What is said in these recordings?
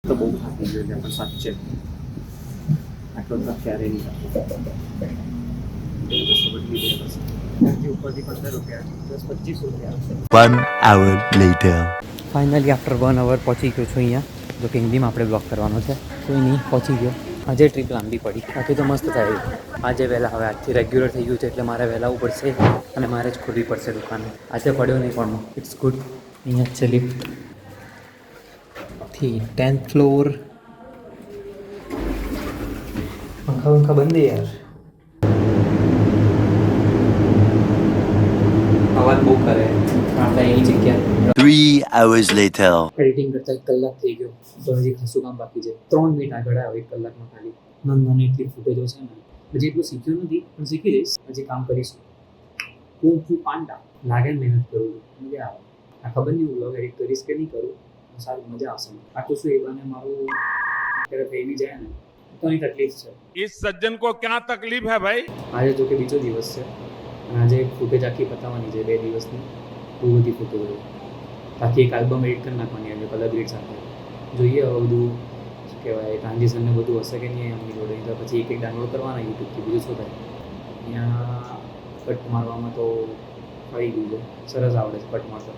તો બહુ થાકી ગયો છે પણ સાચે આટલો ટ્રક ક્યારે નહીં ત્યાંથી ઉપરથી 15 રૂપિયા 10-25 રૂપિયા આવશે. 1 hour later. Finally after 1 hour પહોંચી ગયો છું અહીંયા. જો કે હિન્દીમાં આપણે બ્લોગ કરવાનો છે. કોઈ નહીં, પહોંચી ગયો. આજે ટ્રીપ લાંબી પડી, બાકી તો મસ્ત થાય. આજે વહેલા, હવે આજથી રેગ્યુલર થઈ ગયું છે એટલે મારે વહેલા આવવું પડશે અને મારે જ ખોલવી પડશે દુકાન. આજે પડ્યો નહીં પણ ઇટ્સ ગુડ. અહીંયા જ છે લિફ્ટ થી 10th ફ્લોર. પંખા બંધ યાર, અવાજ બહુ કરે. આપણે એ જગ્યા 3 hours later. એડિટિંગ કરતા 1 કલાક થઈ ગયો તો હજી ખાસું કામ બાકી છે. 3 મિનિટ આગળ આવ્યો 1 કલાકમાં ખાલી. નાની એટલી ફૂટેજો છે ને, હજી એટલું શીખ્યું નથી પણ શીખી જઈશ. હજી કામ કરીશું. હું પાંડા લાગે મહેનત કરું છું, મજા આવે. આ ખબર નહીં હું વ્લોગ એડિટ કરીશ કે નહીં કરું, સારું મજા આવશે. આ તો શું એવાને મારું અત્યારે થઈ બી જાય ને તો ની તકલીફ છે. इस सज्जन को क्या तकलीफ है भाई? આજે જો કે બીજો દિવસ છે અને આજે ફૂટેજ આખી પતાવવાની છે 2 દિવસની. બહુ બધી ફૂટેજ હોય. બાકી એક આલ્બમ એડિટ કરી નાખવાની આજે કલર ગ્રેડ સાથે. જોઈએ હવે બધું શું કહેવાય ટ્રાન્ઝિશન ને બધું હશે કે નહીં એમની જોડે. તો પછી એક ડાઉનલોડ કરવાના યુટ્યુબથી, બીજું શું થાય. અહીંયા કટ મારવામાં તો ફરી ગયું છે, સરસ આવડે છે કટ મારતા.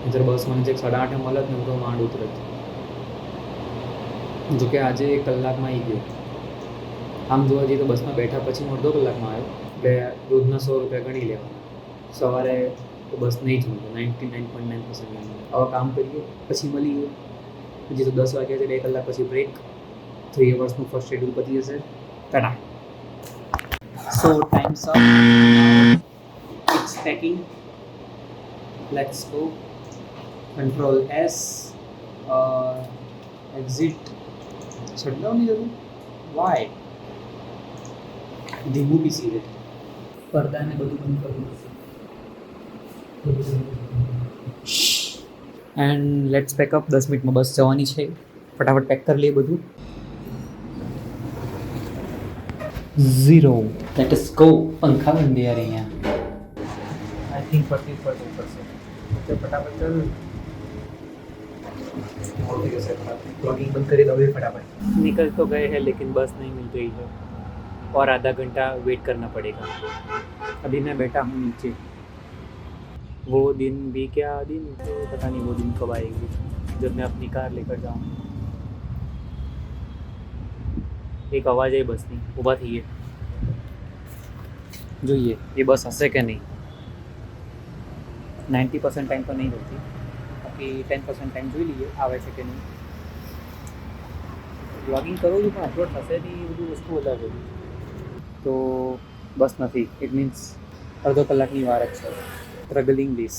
નહીંતર બસ મને જે 8:30 મળે જ ને તો માંડ ઉતરત. જોકે આજે 1 કલાકમાં આવી ગયો. આમ જોવા જઈએ તો બસમાં બેઠા પછી હું અડધો કલાકમાં આવ્યો. એટલે રોજના 100 રૂપિયા ગણી લેવાના. સવારે તો બસ નહીં જ મળતો, 99.9%. હવે કામ કરીએ પછી મળી ગયું. હજી તો 10 વાગ્યા છે, 2 કલાક પછી બ્રેક. 3 અવર્સનું ફર્સ્ટ શેડ્યુલ પતી જશે. Tata. So time's up. It's packing. Let's go. Control S. Exit. શટડાઉનની જરૂર વાય. ધીમું પીસી દે. પડદાને બધું બંધ કરવું પડશે. And let's pack up. 10 મિનિટમાં બસ જવાની છે. ફટાફટ પેક કરી લઈએ બધું. 0. Let's go. પંખા બંધ યાર અહીંયા. આઈ થિંક ફરતી પડવું પડશે. ઓકે ફટાફટ ચાલ. ब्लॉगिंग बंद करे तो अभी फटाफट निकल तो गए हैं लेकिन बस नहीं मिल रही है और आधा घंटा वेट करना पड़ेगा. अभी मैं बैठा हूँ नीचे. वो दिन भी क्या दिन थे, पता नहीं वो दिन कब आएगी जब मैं अपनी कार लेकर जाऊँ. एक आवाज़ है बस नहीं, ऊभा थी જોઈએ એ બસ હશે કે નહીં. 90% ટાઈમ તો નહીં હોતી, બાકી 10% ટાઈમ જોઈ લઈએ આવે છે કે નહીં. વ્લોગિંગ કરું છું પણ અપલોડ થશે નહીં, એ બધું વસ્તુ વધારે જોયું તો બસ નથી. ઇટ મીન્સ અડધો કલાકની વાર જ છે. Struggling this.